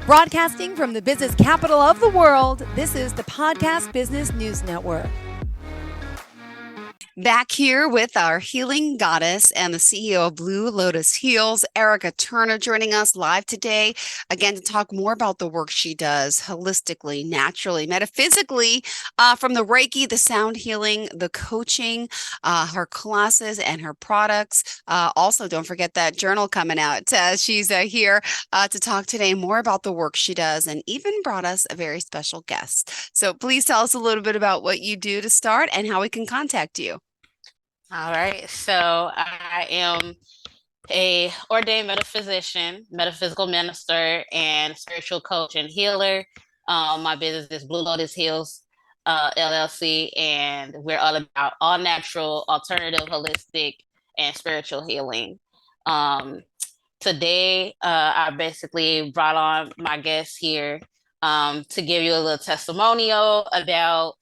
Broadcasting from the business capital of the world, this is the Podcast Business News Network. Back here with our healing goddess and the CEO of Blue Lotus Healz, Erica Turner, joining us live today, again, to talk more about the work she does holistically, naturally, metaphysically, from the Reiki, the sound healing, the coaching, her classes and her products. Also, don't forget that journal coming out. She's here to talk today more about the work she does and even brought us a very special guest. So please tell us a little bit about what you do to start and how we can contact you. All right, so I am a ordained metaphysician, metaphysical minister, and spiritual coach and healer. My business is Blue Lotus Healz LLC, and we're all about all natural, alternative, holistic, and spiritual healing. Um, Today, I basically brought on my guest here to give you a little testimonial about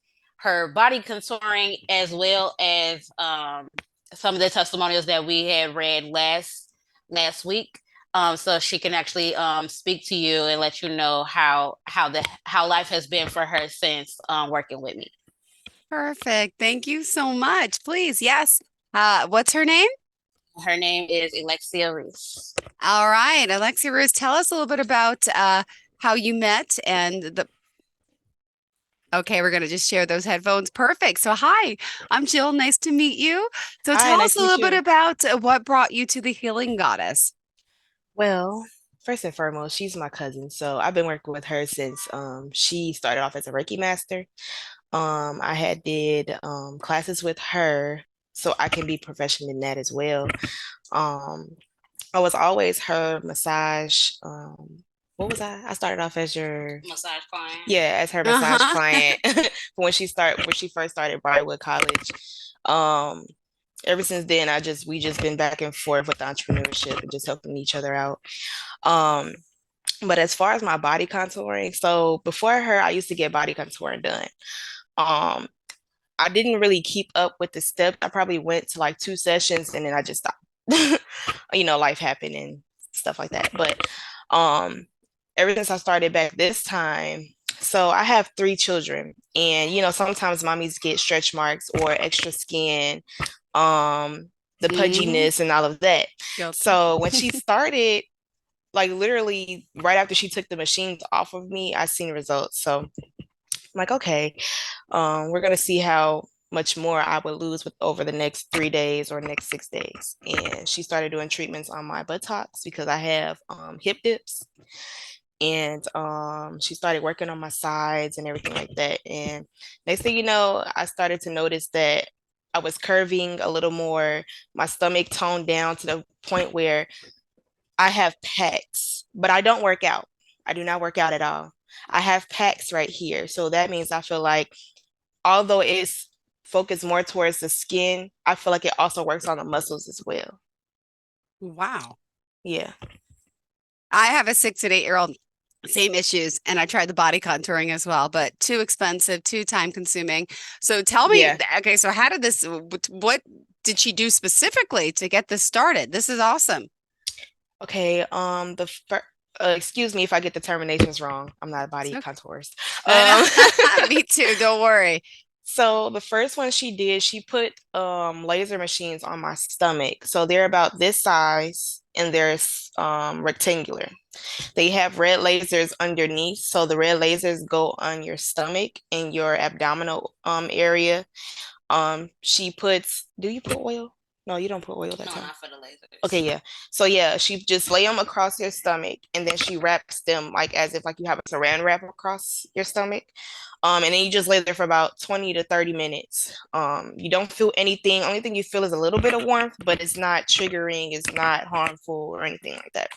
her body contouring, as well as some of the testimonials that we had read last week. So she can actually speak to you and let you know how life has been for her since working with me. Perfect. Thank you so much. Please, yes. What's her name? Her name is Alexia Reese. All right, Alexia Ruiz, tell us a little bit about how you met and the. Okay, we're going to just share those headphones. Perfect. So, hi, I'm Jill. Nice to meet you. So, Hi, tell nice us a to meet little bit you. about what brought you to the Healing Goddess. Well, first and foremost, she's my cousin. So I've been working with her since she started off as a Reiki master. I had did classes with her so I can be proficient in that as well. Um, I was always her massage. What was I? I started off as your Massage client. yeah, as her massage Uh-huh. client when she first started Brightwood College. Um, Ever since then, we just been back and forth with entrepreneurship and just helping each other out. Um, but as far as my body contouring, so before her, I used to get body contouring done. Um, I didn't really keep up with the steps. I probably went to like 2 sessions and then I just stopped. Life happened and stuff like that. But ever since I started back this time, so I have 3 children, and sometimes mommies get stretch marks or extra skin, the Mhm. pudginess and all of that. Guilty. So when she started, like literally right after she took the machines off of me, I seen results. So I'm like, okay, we're gonna see how much more I would lose with over the next 3 days or next 6 days. And she started doing treatments on my buttocks because I have hip dips. And she started working on my sides and everything like that. And next thing you know, I started to notice that I was curving a little more. My stomach toned down to the point where I have pecs, but I don't work out. I do not work out at all. I have pecs right here. So that means I feel like, although it's focused more towards the skin, I feel like it also works on the muscles as well. Wow. Yeah. I have a 6 and 8-year-old, same issues, and I tried the body contouring as well, but too expensive, too time consuming. So tell me, Yeah. okay, so how did this, what did she do specifically to get this started? This is awesome. Okay. Excuse me if I get the terminations wrong. I'm not a body So, contourist. I Um, know. Me too. Don't worry. so the first one she did, she put laser machines on my stomach. So they're about this size and they're rectangular. They have red lasers underneath. So the red lasers go on your stomach and your abdominal area. She puts, do you put oil? No, you don't put oil that No, time. not for the lasers. Okay, yeah. So yeah, she just lay them across your stomach and then she wraps them like as if like you have a saran wrap across your stomach. And then you just lay there for about 20 to 30 minutes. You don't feel anything. Only thing you feel is a little bit of warmth, but it's not triggering, it's not harmful or anything like that.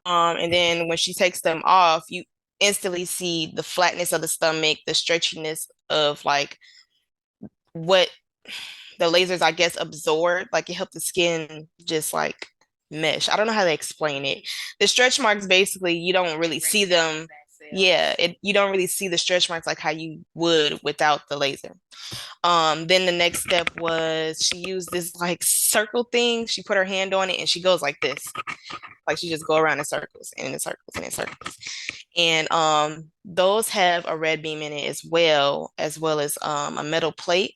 And then when she takes them off, you instantly see the flatness of the stomach, the stretchiness of like what the lasers, I guess, absorb. Like it helped the skin just like mesh. I don't know how to explain it. The stretch marks, basically, you don't really see them. Yeah, you don't really see the stretch marks like how you would without the laser. Then the next step was she used this like circle thing. She put her hand on it and she goes like this. Like she just go around in circles and in circles and in circles. And those have a red beam in it as well as a metal plate.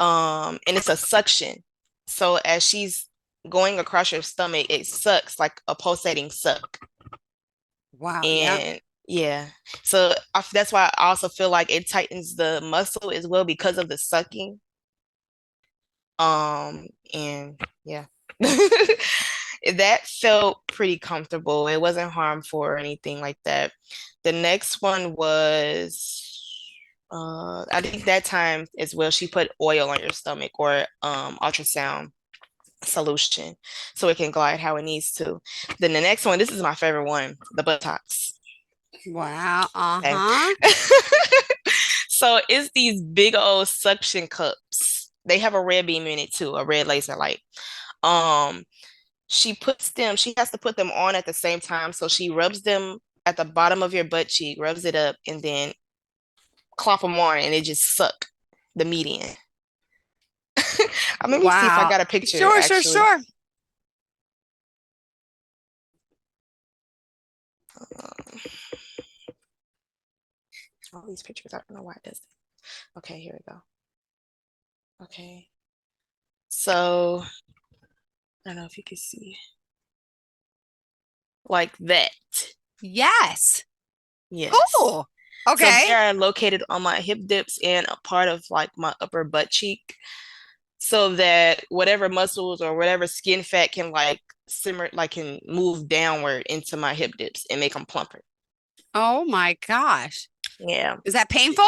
And it's a suction. So as she's going across your stomach, it sucks like a pulsating suck. Wow. Yeah. And yeah, so that's why I also feel like it tightens the muscle as well because of the sucking. And yeah. That felt pretty comfortable. It wasn't harmful or anything like that. The next one was I think that time as well she put oil on your stomach or ultrasound solution so it can glide how it needs to. Then the next one, this is my favorite one, the buttocks. Wow. Okay. Uh-huh. So it's these big old suction cups. They have a red beam in it too, a red laser light. Um, she has to put them on at the same time. So she rubs them at the bottom of your butt cheek, rubs it up, and then clop them on, and it just suck the meat in. Let me see if I Wow. got a picture Sure, sure, actually. sure. Um, all these pictures, I don't know why it does that. Okay, here we go. Okay. So I don't know if you can see like that. Yes. Yes. Cool. So Okay. they are located on my hip dips and a part of like my upper butt cheek so that whatever muscles or whatever skin fat can like simmer, like can move downward into my hip dips and make them plumper. Oh my gosh. Yeah. Is that painful?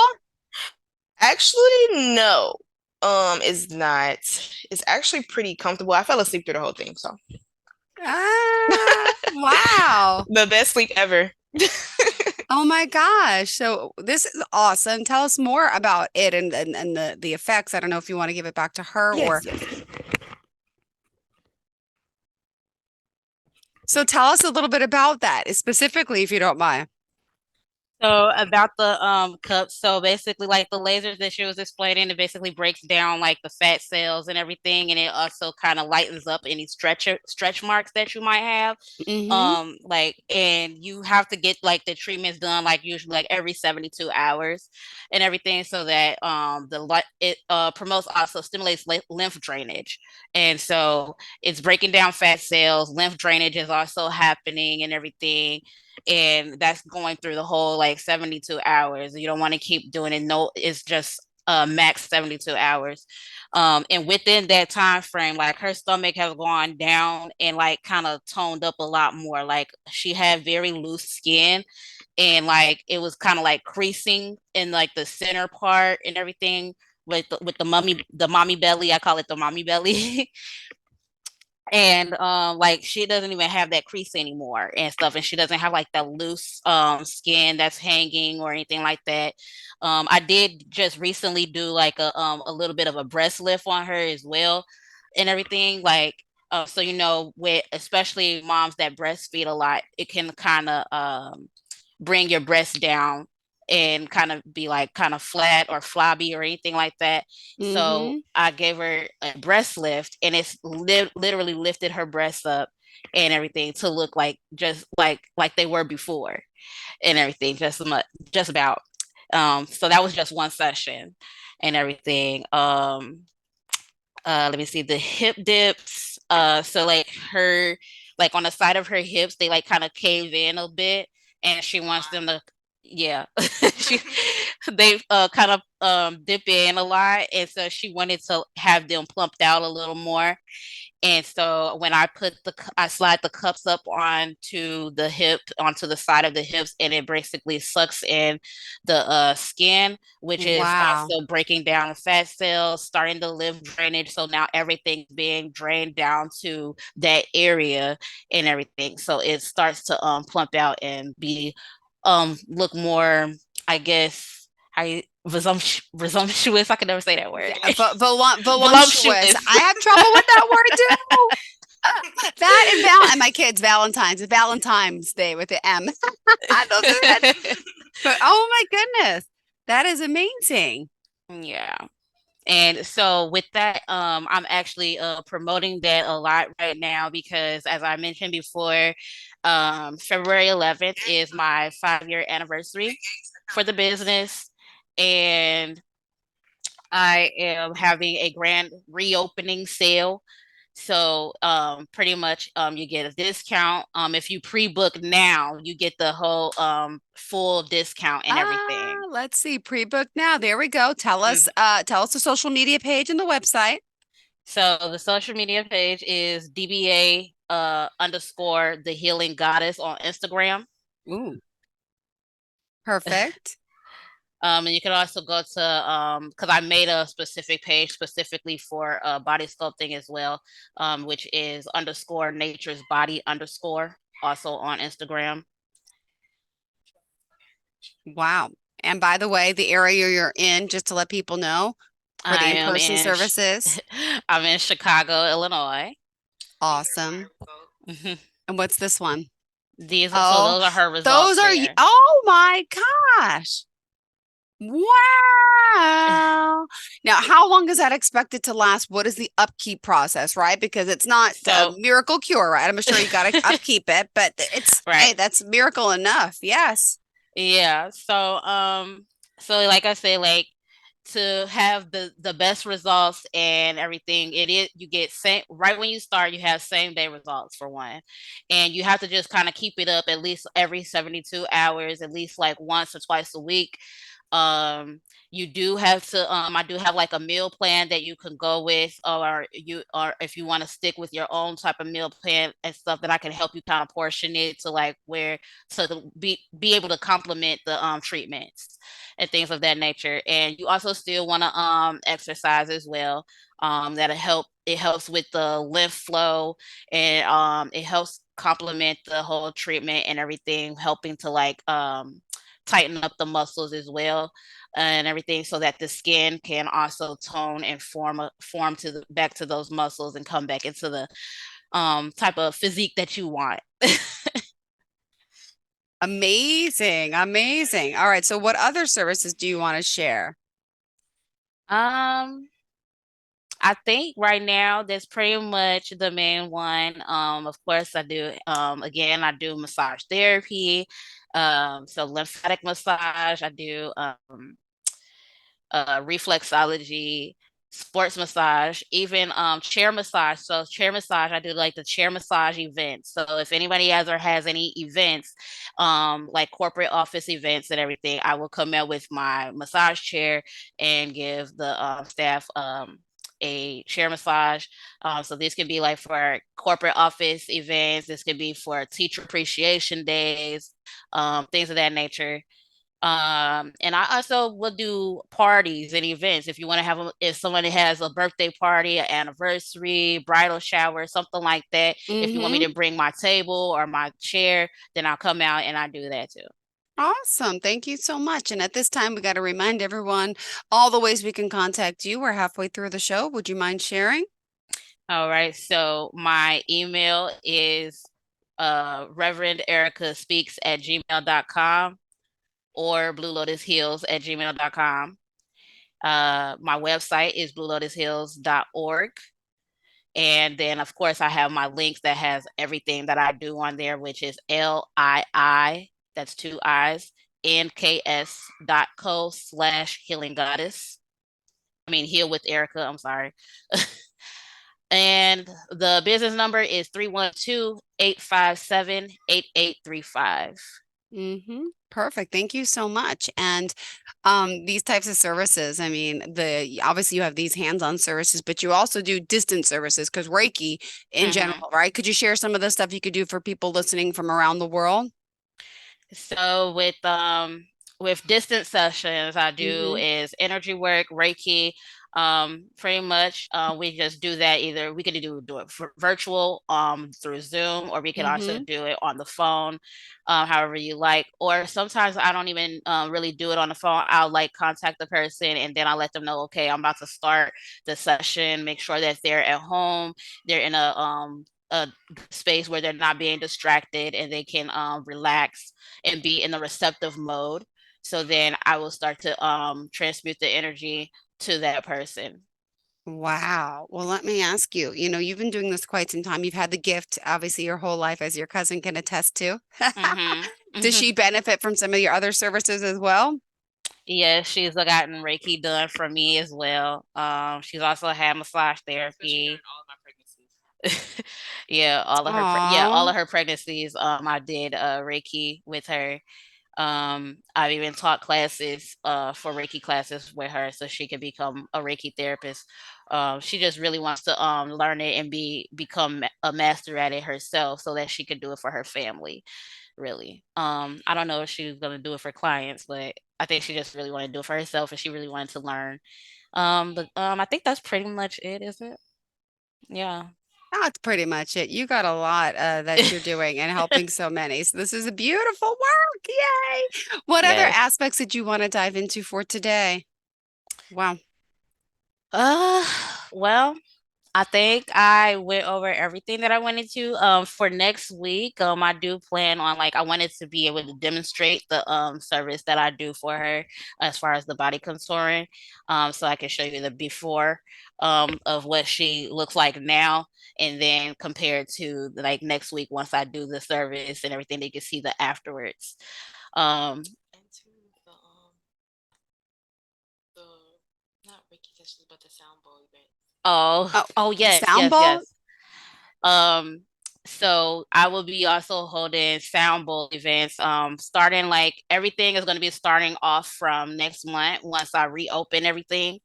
Actually, no. It's not. It's actually pretty comfortable. I fell asleep through the whole thing, so Wow. the best sleep ever. Oh my gosh. So this is awesome. Tell us more about it and the effects. I don't know if you want to give it back to her or Yes, yes. so tell us a little bit about that, specifically, if you don't mind. So about the cups, so basically like the lasers that she was explaining, it basically breaks down like the fat cells and everything, and it also kind of lightens up any stretch marks that you might have. Mm-hmm. Like, and you have to get like the treatments done like usually like every 72 hours and everything, so that it promotes, also stimulates lymph drainage, and so it's breaking down fat cells. Lymph drainage is also happening and everything, and that's going through the whole like 72 hours. You don't want to keep doing it. No, it's just max 72 hours. And within that time frame, like her stomach has gone down and like kind of toned up a lot more. Like she had very loose skin, and like it was kind of like creasing in like the center part and everything with the mommy belly. I call it the mommy belly. And like she doesn't even have that crease anymore and stuff, and she doesn't have like that loose skin that's hanging or anything like that. I did just recently do like a little bit of a breast lift on her as well and everything, like so with especially moms that breastfeed a lot, it can kind of bring your breast down and kind of be like kind of flat or flabby or anything like that. So Mm-hmm. I gave her a breast lift, and it's literally lifted her breasts up and everything to look like just like they were before and everything, just about. So that was just one session and everything. Let me see the hip dips. So like her, like on the side of her hips, they like kind of cave in a bit, and she wants them to, yeah, she they kind of dip in a lot, and so she wanted to have them plumped out a little more. And so when I slide the cups up onto the side of the hips, and it basically sucks in the skin, which is Wow. also breaking down the fat cells, starting the lymph drainage. So now everything's being drained down to that area and everything. So it starts to plump out and be look more, I guess, presumptuous. I can never say that word. Yeah, voluptuous. Voluptuous. I have trouble with that word too. That and and my kids Valentine's Day with the M. Those are but oh my goodness, that is amazing. Yeah. And so with that, I'm actually promoting that a lot right now because as I mentioned before, February 11th is my 5-year anniversary for the business. And I am having a grand reopening sale. So pretty much you get a discount. If you pre-book now, you get the whole full discount and everything. Let's see. Pre-book now. There we go. Tell us the social media page and the website. So the social media page is DBA underscore the healing goddess on Instagram. Ooh, perfect. And you can also go to because I made a specific page specifically for body sculpting as well, which is underscore nature's body underscore also on Instagram. Wow. And by the way, the area you're in, just to let people know, for the I am in-person in services. I'm in Chicago, Illinois. Awesome. And what's this one? So Oh, those are her results those are, there. oh my gosh. Wow. Now, how long is that expected to last? What is the upkeep process, right? Because it's not a So miracle cure, right? I'm sure you got to upkeep it, but it's, right. hey, that's miracle enough. Yes. Yeah. So like I say, like to have the best results and everything, it is you get same right when you start, you have same day results for one. And you have to just kind of keep it up at least every 72 hours, at least like once or twice a week. You do have to I do have like a meal plan that you can go with, or if you want to stick with your own type of meal plan and stuff, that I can help you kind of portion it to like where to be able to complement the treatments and things of that nature. And you also still want to exercise as well. It helps with the lymph flow, and it helps complement the whole treatment and everything, helping to like tighten up the muscles as well and everything, so that the skin can also tone and form to back to those muscles and come back into the type of physique that you want. Amazing. Amazing. All right. So what other services do you want to share? um I think right now that's pretty much the main one. Of course, I do. Again, I do massage therapy. So lymphatic massage. I do reflexology, sports massage, even chair massage. So chair massage, I do like the chair massage events. So if anybody ever has any events, like corporate office events and everything, I will come out with my massage chair and give the staff a chair massage. So this can be like for corporate office events. This could be for teacher appreciation days, things of that nature. And I also will do parties and events. If you want to if somebody has a birthday party, an anniversary, bridal shower, something like that, if you want me Mm-hmm. to bring my table or my chair, then I'll come out and I do that too. Awesome. Thank you so much. And at this time, we got to remind everyone all the ways we can contact you. We're halfway through the show. Would you mind sharing? All right. So my email is Reverend Erica Speaks at gmail.com or Blue Lotus Heals at gmail.com. My website is bluelotushills.org. And then, of course, I have my links that has everything that I do on there, which is LII, that's two I's, nks.co/healing goddess. I mean, heal with Erica, I'm sorry. And the business number is 312-857-8835. Mm-hmm. Perfect. Thank you so much. And these types of services, I mean, obviously you have these hands-on services, but you also do distance services because Reiki in Mm-hmm. general, right? Could you share some of the stuff you could do for people listening from around the world? So with distance sessions, I do Mm-hmm. is energy work, Reiki. Pretty much we just do that, either we could do it virtual through Zoom, or we can also Mm-hmm. do it on the phone, however you like. Or sometimes I don't even really do it on the phone. I'll like contact the person and then I'll let them know, okay, I'm about to start the session, make sure that they're at home, they're in a a space where they're not being distracted and they can relax and be in a receptive mode. So then I will start to transmute the energy to that person. Wow. Well, let me ask you, you've been doing this quite some time. You've had the gift, obviously, your whole life, as your cousin can attest to. Hmm. Does she benefit from some of your other services as well? Yeah, she's gotten Reiki done for me as well. She's also had massage therapy. Yeah, all Oh, of her pregnancies. I did Reiki with her. I've even taught classes for Reiki classes with her so she could become a Reiki therapist. She just really wants to learn it and become a master at it herself so that she could do it for her family, really. I don't know if she's gonna do it for clients, but I think she just really wanted to do it for herself and she really wanted to learn. I think that's pretty much it, isn't it? Yeah. that's pretty much it. You got a lot that you're doing and helping so many. So this is a beautiful work. Yay. What other Yes. aspects did you want to dive into for today? Wow. Uh, well, I think I went over everything that I wanted to. For next week, I do plan on I wanted to be able to demonstrate the service that I do for her as far as the body contouring, so I can show you the before of what she looks like now, and then compared to next week once I do the service and everything, they can see the afterwards. Um, Into the not Reiki sessions, but the sound bowl event. Oh, oh the yes, sound yes, bowl? yes. Um, so I will be also holding sound bowl events. Starting everything is going to be starting off from next month once I reopen everything,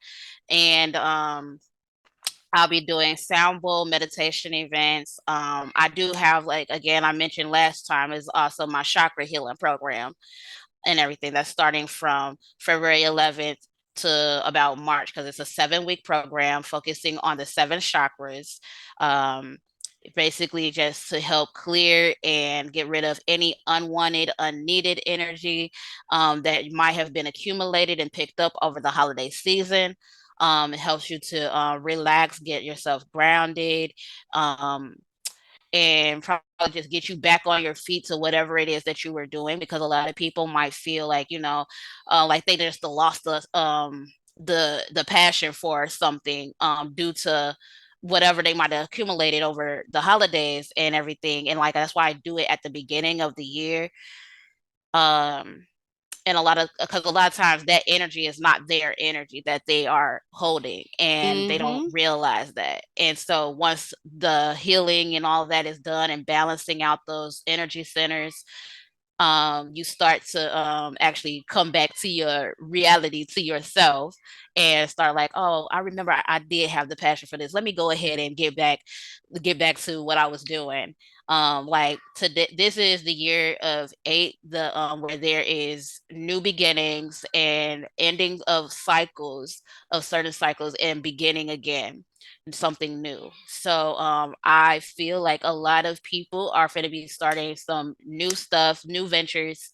and I'll be doing sound bowl meditation events. I do have again I mentioned last time is also my chakra healing program and everything. That's starting from February 11th to about March because it's a 7 week program focusing on the seven chakras. Um, Basically, just to help clear and get rid of any unwanted, unneeded energy that might have been accumulated and picked up over the holiday season. It helps you to relax, get yourself grounded, um, and probably just get you back on your feet to whatever it is that you were doing because a lot of people might feel like they just lost the passion for something due to whatever they might have accumulated over the holidays and everything, and that's why I do it at the beginning of the year. um and a lot of times that energy is not their energy that they are holding and they don't Mm-hmm. realize that. And so once the healing and all of that is done and balancing out those energy centers, you start to actually come back to your reality, to yourself, and start oh, I remember I did have the passion for this. Let me go ahead and get back to what I was doing. Today, this is the year of eight, the where there is new beginnings and ending of cycles, of certain cycles, and beginning again something new. So I feel like a lot of people are going to be starting some new stuff, new ventures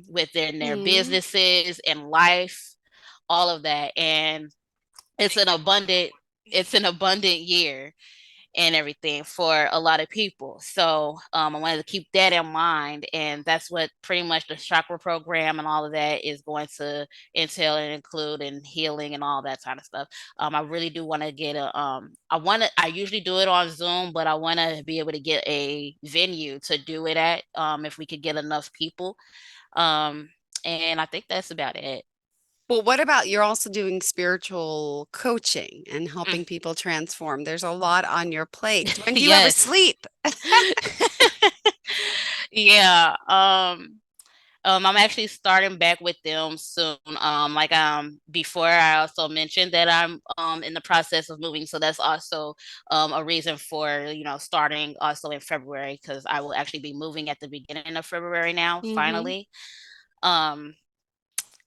within their Mm-hmm. businesses and life, all of that. And it's an abundant it's an abundant year and everything for a lot of people. So I wanted to keep that in mind, and that's what pretty much the chakra program and all of that is going to entail and include, and healing and all that kind of stuff. I really do want to get a I usually do it on Zoom, but I want to be able to get a venue to do it at if we could get enough people. Um, and I think that's about it. Well, what about you're also doing spiritual coaching and Mm. helping people transform? There's a lot on your plate. When do you ever Yes. sleep? Yeah. I'm actually starting back with them soon. Before I also mentioned that I'm in the process of moving, so that's also a reason for starting also in February because I will actually be moving at the beginning of February now, Mm-hmm. finally. Um,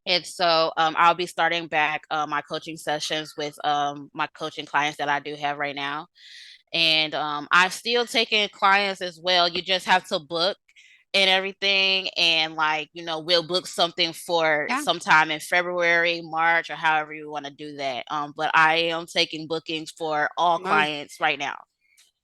and so I'll be starting back my coaching sessions with my coaching clients that I do have right now. And I'm still taking clients as well. You just have to book and everything, and we'll book something for Yeah. sometime in February, March, or however you want to do that. But I am taking bookings for all Wow. clients right now.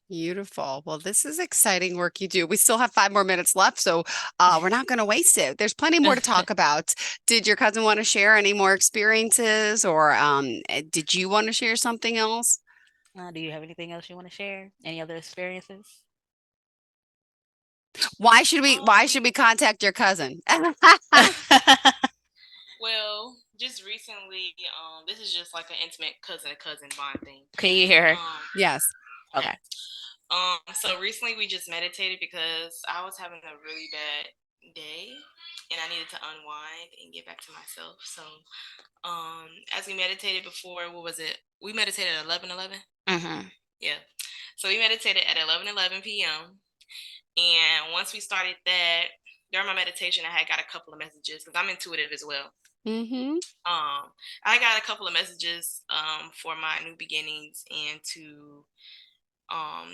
Beautiful. Well, this is exciting work you do. We still have 5 more minutes left, so we're not going to waste it. There's plenty more to talk about. Did your cousin want to share any more experiences, or did you want to share something else? Do you have anything else you want to share? Any other experiences? Why should we contact your cousin? Well, just recently, this is just like an intimate cousin to cousin bond thing. Can you hear her? Yes. Okay. So recently we just meditated because I was having a really bad day and I needed to unwind and get back to myself. So, as we meditated before, what was it? We meditated at 11:11. Mm-hmm. Yeah. So we meditated at 11:11 p.m. And once we started that, during my meditation, I had got a couple of messages because I'm intuitive as well. Mm-hmm. I got a couple of messages for my new beginnings and to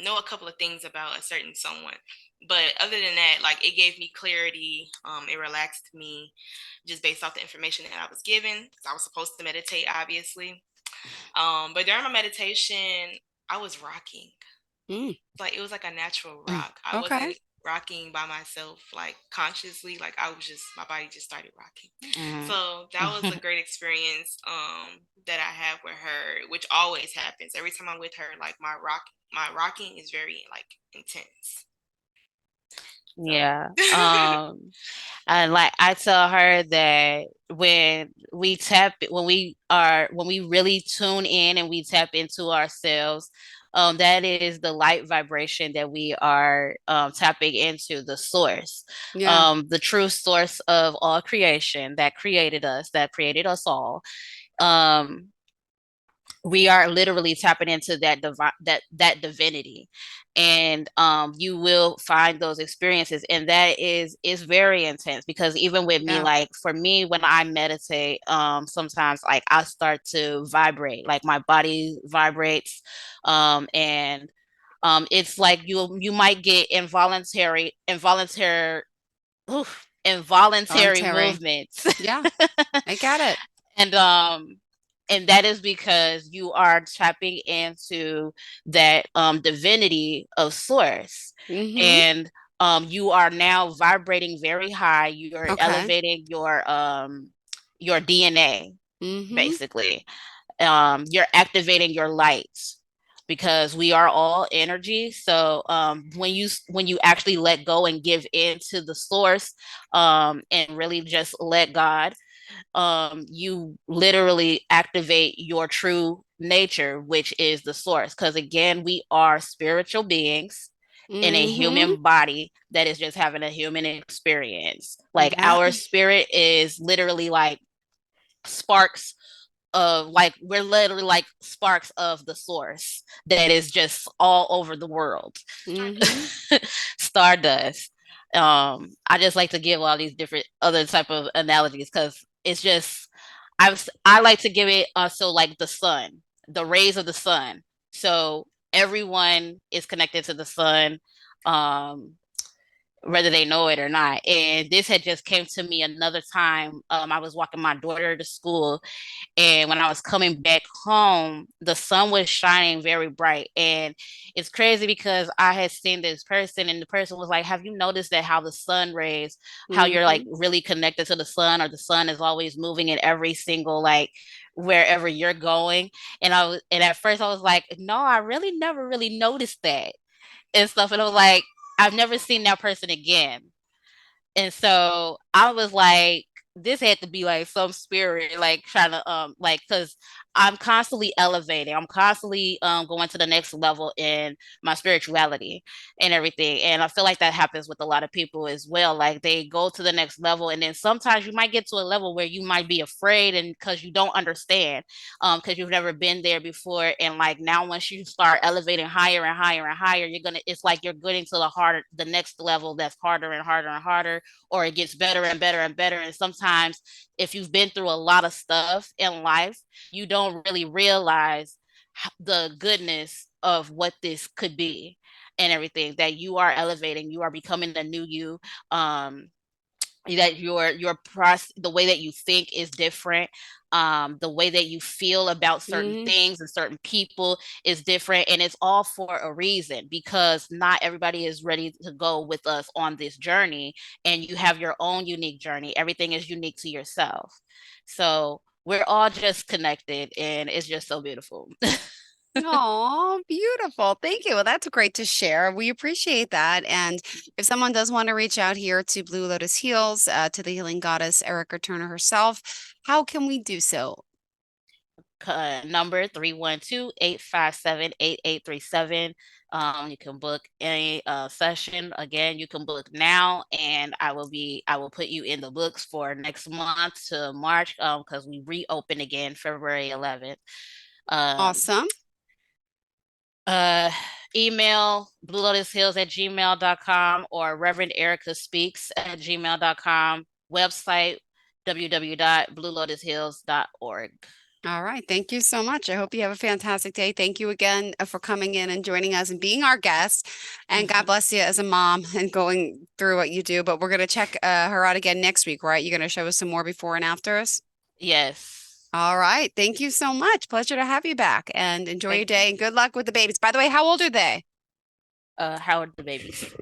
know a couple of things about a certain someone. But other than that, like it gave me clarity. It relaxed me just based off the information that I was given. 'Cause I was supposed to meditate, obviously. But during my meditation, I was rocking. Mm. Like it was like a natural rock. I Okay. wasn't rocking by myself, like consciously. Like I was just my body just started rocking. So that was a great experience that I have with her, which always happens every time I'm with her. Like my rocking is very like intense. Yeah. So And like I tell her that when we really tune in and we tap into ourselves, that is the light vibration that we are tapping into the source, Yeah. the true source of all creation that created us all. Um, we are literally tapping into that divinity, and you will find those experiences, and that is very intense because even with me, Yeah. like for me when I meditate, sometimes like I start to vibrate, like my body vibrates, and it's like you might get involuntary Voluntary. movements. Yeah, I get it. And and that is because you are tapping into that divinity of source, Mm-hmm. and you are now vibrating very high. You're Okay. elevating your DNA, Mm-hmm. basically. You're activating your lights because we are all energy. So when you actually let go and give in to the source, and really just let God, you literally activate your true nature, which is the source. Because again, we are spiritual beings in a Mm-hmm. human body that is just having a human experience. Like Yeah. our spirit is literally like sparks of, like, we're literally like sparks of the source that is just all over the world. Mm-hmm. Stardust. I just like to give all these different other type of analogies because it's just I like to give it also like the sun, the rays of the sun. So everyone is connected to the sun, um, whether they know it or not. And this had just came to me another time. I was walking my daughter to school, and when I was coming back home, the sun was shining very bright. And it's crazy because I had seen this person, and the person was like, have you noticed that how the sun rays, how you're like Mm-hmm. really connected to the sun, or the sun is always moving in every single, like, wherever you're going? And at first I was like, no, I really never really noticed that and stuff. And I was like, I've never seen that person again. And so I was like, this had to be like some spirit, like trying to like, because I'm constantly elevating, I'm constantly going to the next level in my spirituality and everything. And I feel like that happens with a lot of people as well. Like they go to the next level, and then sometimes you might get to a level where you might be afraid, and because you don't understand, because you've never been there before. And like now once you start elevating higher and higher and higher, you're gonna it's like you're getting to the next level that's harder and harder and harder, or it gets better and better and better. And sometimes if you've been through a lot of stuff in life, you don't really realize the goodness of what this could be and everything, that you are elevating, you are becoming the new you. um that your process, the way that you think is different, the way that you feel about certain things and certain people is different, and it's all for a reason, because not everybody is ready to go with us on this journey, and you have your own unique journey. Everything is unique to yourself, so we're all just connected, and it's just so beautiful. Oh, beautiful. Thank you. Well, that's great to share. We appreciate that. And if someone does want to reach out here to Blue Lotus Heals, to the healing goddess Erica Turner herself, how can we do so? Number 312-857-8837. You can book any session. Again, you can book now, and I will put you in the books for next month to March, because we reopen again February 11th. Awesome. Email bluelotushills@gmail.com or Reverend Erica Speaks@gmail.com. Website www.bluelotushills.org. All right. Thank you so much. I hope you have a fantastic day. Thank you again for coming in and joining us and being our guest. And God bless you as a mom and going through what you do. But we're going to check her out again next week, right? You're going to show us some more before and afters? Yes. All right. Thank you so much. Pleasure to have you back, and enjoy your day, and good luck with the babies. By the way, how old are they? How old are the babies?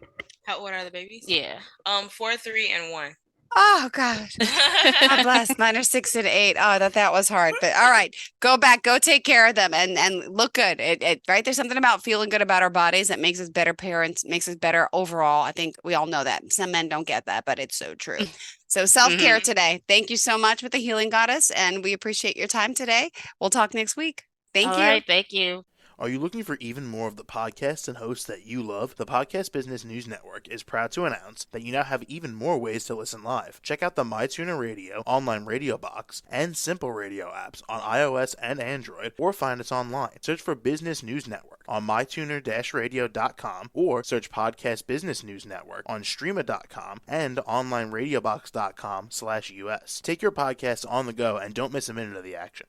How old are the babies? Yeah. 4, 3, and 1. Oh, God. God bless. Mine are 6 and 8. Oh, that was hard. But all right, go back, go take care of them, and look good. Right. There's something about feeling good about our bodies that makes us better parents, makes us better overall. I think we all know that. Some men don't get that, but it's so true. So self-care today. Thank you so much with the Healing Goddess, and we appreciate your time today. We'll talk next week. Thank you. All right. Thank you. Are you looking for even more of the podcasts and hosts that you love? The Podcast Business News Network is proud to announce that you now have even more ways to listen live. Check out the MyTuner Radio, online radio box, and Simple Radio apps on iOS and Android, or find us online. Search for Business News Network on mytuner-radio.com, or search Podcast Business News Network on streama.com and onlineradiobox.com/US. Take your podcast on the go and don't miss a minute of the action.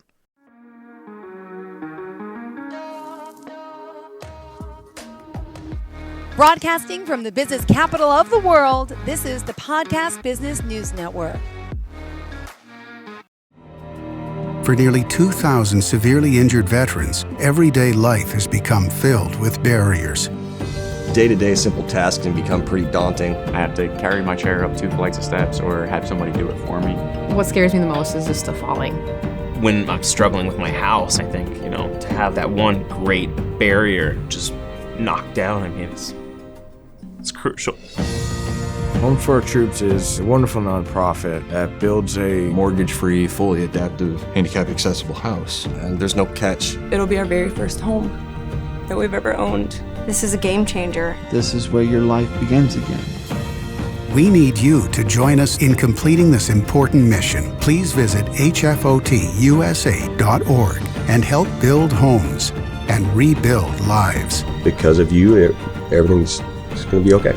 Broadcasting from the business capital of the world, this is the Podcast Business News Network. For nearly 2,000 severely injured veterans, everyday life has become filled with barriers. Day-to-day simple tasks can become pretty daunting. I have to carry my chair up 2 flights of steps or have somebody do it for me. What scares me the most is just the falling. When I'm struggling with my house, I think, to have that one great barrier just knocked down, it's crucial. Home for Our Troops is a wonderful nonprofit that builds a mortgage-free, fully adaptive, handicap-accessible house. And there's no catch. It'll be our very first home that we've ever owned. This is a game changer. This is where your life begins again. We need you to join us in completing this important mission. Please visit hfotusa.org and help build homes and rebuild lives. Because of you, everything's going to be okay.